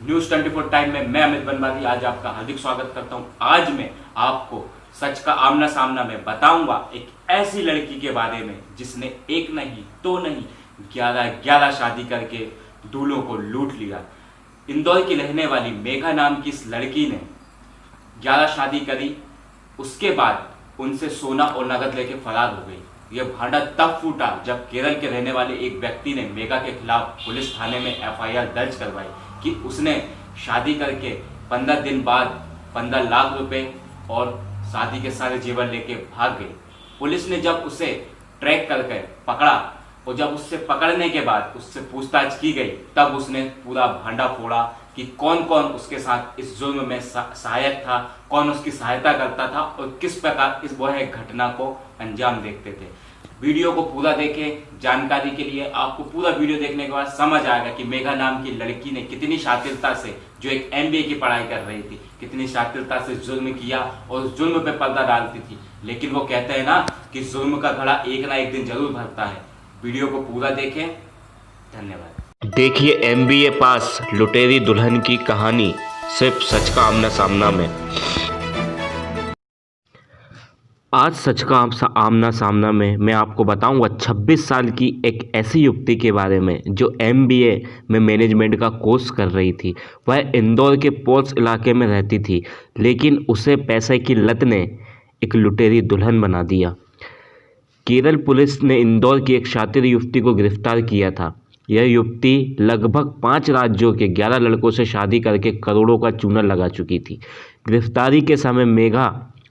News 24 time में मैं अमित बनवारी आज आपका हार्दिक स्वागत करता हूं। आज मैं आपको सच का आमना सामना में बताऊंगा एक ऐसी लड़की के बारे में जिसने एक नहीं दो नहीं 11 शादी करके दूल्हों को लूट लिया। इंदौर की रहने वाली मेघा नाम की इस लड़की ने 11 शादी करी, उसके बाद उनसे सोना और नगद लेके फरार हो गई। यह भांडा तब फूटा जब केरल के रहने वाले एक व्यक्ति ने मेघा के खिलाफ पुलिस थाने में एफआईआर दर्ज करवाई कि उसने शादी करके 15 दिन बाद 15 लाख रुपए और शादी के सारे जेवर लेके भाग गई। पुलिस ने जब उसे ट्रैक करके पकड़ा और जब उससे पकड़ने के बाद उससे पूछताछ की गई तब उसने पूरा भांडा फोड़ा कि कौन कौन उसके साथ इस जुल्म में सहायक था, कौन उसकी सहायता करता था और किस प्रकार इस वह घटना को अंजाम देखते थे। वीडियो को पूरा देखें। जानकारी के लिए आपको पूरा वीडियो देखने के बाद समझ आएगा कि मेघा नाम की लड़की ने कितनी शातिरता से, जो एक एमबीए की पढ़ाई कर रही थी, कितनी शातिरता से जुल्म किया और जुल्म पे पर्दा डालती थी। लेकिन वो कहते हैं ना कि जुल्म का घड़ा एक ना एक दिन जरूर भरता है। वीडियो को पूरा देखें। धन्यवाद। देखिए एमबीए पास लुटेरी दुल्हन की कहानी सिर्फ सच का आमना सामना में। आज सच का आमना सामना में मैं आपको बताऊंगा 26 साल की एक ऐसी युवती के बारे में जो एमबीए में मैनेजमेंट का कोर्स कर रही थी। वह इंदौर के पोर्स इलाके में रहती थी, लेकिन उसे पैसे की लत ने एक लुटेरी दुल्हन बना दिया। केरल पुलिस ने इंदौर की एक शातिर युवती को गिरफ्तार किया था। यह युवती लगभग 5 राज्यों के 11 लड़कों से शादी करके करोड़ों का चूना लगा चुकी थी। गिरफ्तारी के समय मेघा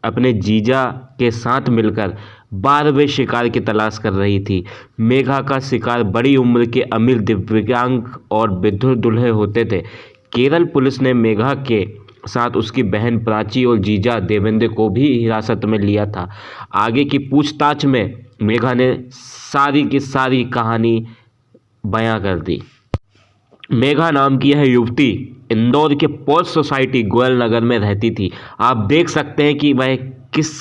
अपने जीजा के साथ मिलकर 12वें शिकार की तलाश कर रही थी। मेघा का शिकार बड़ी उम्र के अमीर दिव्यांग और विधुर दूल्हे होते थे। केरल पुलिस ने मेघा के साथ उसकी बहन प्राची और जीजा देवेंद्र को भी हिरासत में लिया था। आगे की पूछताछ में मेघा ने सारी की सारी कहानी बयां कर दी। मेघा नाम की यह युवती इंदौर के पोर्ट सोसाइटी गोयल नगर में रहती थी। आप देख सकते हैं कि वह किस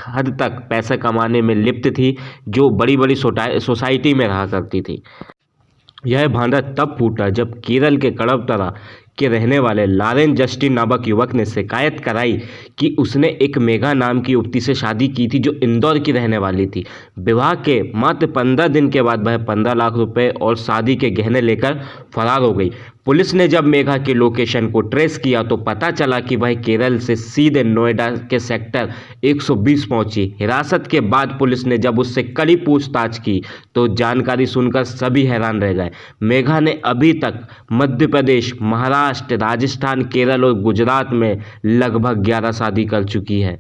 हद तक पैसे कमाने में लिप्त थी, जो बड़ी बड़ी सोसाइटी में रहा करती थी। यह भांडा तब फूटा जब केरल के कड़बतरा के रहने वाले लारेन जस्टिन नामक युवक ने शिकायत कराई कि उसने एक मेघा नाम की युवती से शादी की थी जो इंदौर की रहने वाली थी। विवाह के मात्र 15 दिन के बाद वह 15 लाख रुपए और शादी के गहने लेकर फरार हो गई। पुलिस ने जब मेघा के लोकेशन को ट्रेस किया तो पता चला कि वह केरल से सीधे नोएडा के सेक्टर 120 पहुंची। हिरासत के बाद पुलिस ने जब उससे कड़ी पूछताछ की तो जानकारी सुनकर सभी हैरान रह गए। मेघा ने अभी तक मध्य प्रदेश, महाराष्ट्र, राजस्थान, केरल और गुजरात में लगभग 11 शादी कर चुकी है।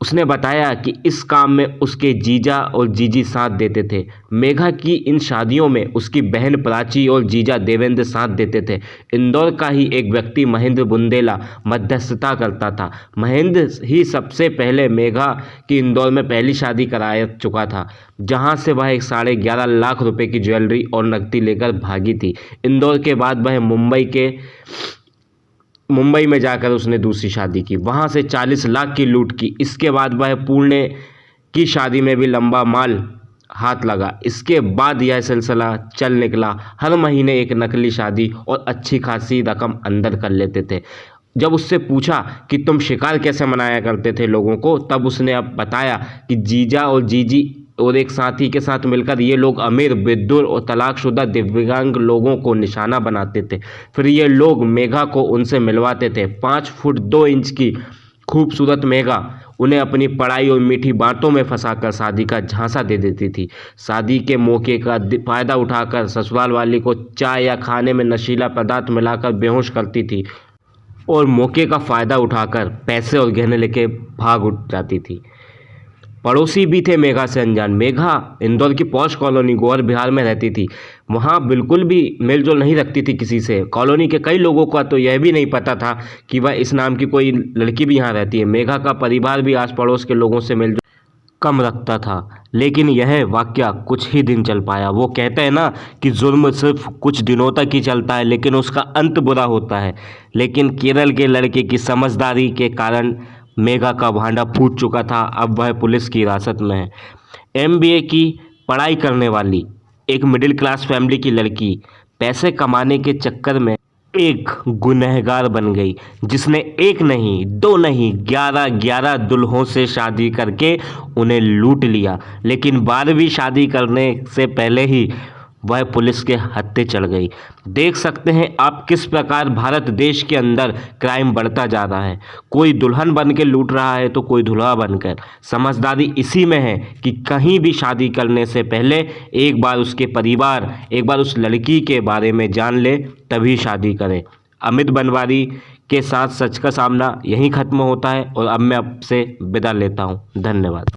उसने बताया कि इस काम में उसके जीजा और जीजी साथ देते थे। मेघा की इन शादियों में उसकी बहन प्राची और जीजा देवेंद्र साथ देते थे। इंदौर का ही एक व्यक्ति महेंद्र बुंदेला मध्यस्थता करता था। महेंद्र ही सबसे पहले मेघा की इंदौर में पहली शादी करा चुका था, जहां से वह 11.5 लाख रुपए की ज्वेलरी और नकदी लेकर भागी थी। इंदौर के बाद वह मुंबई में जाकर उसने दूसरी शादी की, वहां से 40 लाख की लूट की। इसके बाद वह पुणे की शादी में भी लंबा माल हाथ लगा। इसके बाद यह सिलसिला चल निकला। हर महीने एक नकली शादी और अच्छी खासी रकम अंदर कर लेते थे। जब उससे पूछा कि तुम शिकार कैसे मनाया करते थे लोगों को, तब उसने अब बताया कि जीजा और जीजी और एक साथी के साथ मिलकर ये लोग अमीर, विधुर और तलाकशुदा दिव्यांग लोगों को निशाना बनाते थे। फिर ये लोग मेघा को उनसे मिलवाते थे। 5 फुट 2 इंच की खूबसूरत मेघा उन्हें अपनी पढ़ाई और मीठी बातों में फंसाकर शादी का झांसा दे देती थी। शादी के मौके का फायदा उठाकर ससुराल वाली को चाय या खाने में नशीला पदार्थ मिलाकर बेहोश करती थी और मौके का फ़ायदा उठाकर पैसे और गहने लेके भाग उठ जाती थी। पड़ोसी भी थे मेघा से अनजान। मेघा इंदौर की पॉश कॉलोनी गोवर बिहार में रहती थी। वहाँ बिल्कुल भी मेलजोल नहीं रखती थी किसी से। कॉलोनी के कई लोगों का तो यह भी नहीं पता था कि वह इस नाम की कोई लड़की भी यहाँ रहती है। मेघा का परिवार भी आस पड़ोस के लोगों से मेलजोल कम रखता था, लेकिन यह वाकया कुछ ही दिन चल पाया। वो कहते हैं ना कि जुल्म सिर्फ कुछ दिनों तक ही चलता है, लेकिन उसका अंत बुरा होता है। लेकिन केरल के लड़के की समझदारी के कारण मेघा का भांडा फूट चुका था। अब वह पुलिस की हिरासत में है। एमबीए की पढ़ाई करने वाली एक मिडिल क्लास फैमिली की लड़की पैसे कमाने के चक्कर में एक गुनहगार बन गई, जिसने एक नहीं, दो नहीं, 11 दुल्हों से शादी करके उन्हें लूट लिया। लेकिन 12वीं शादी करने से पहले ही वह पुलिस के हत्थे चढ़ गई। देख सकते हैं आप किस प्रकार भारत देश के अंदर क्राइम बढ़ता जा रहा है। कोई दुल्हन बन के लूट रहा है तो कोई दूल्हा बनकर। समझदारी इसी में है कि कहीं भी शादी करने से पहले एक बार उसके परिवार, एक बार उस लड़की के बारे में जान ले, तभी शादी करें। अमित बनवारी के साथ सच का सामना यहीं ख़त्म होता है और अब मैं आपसे विदा लेता हूँ। धन्यवाद।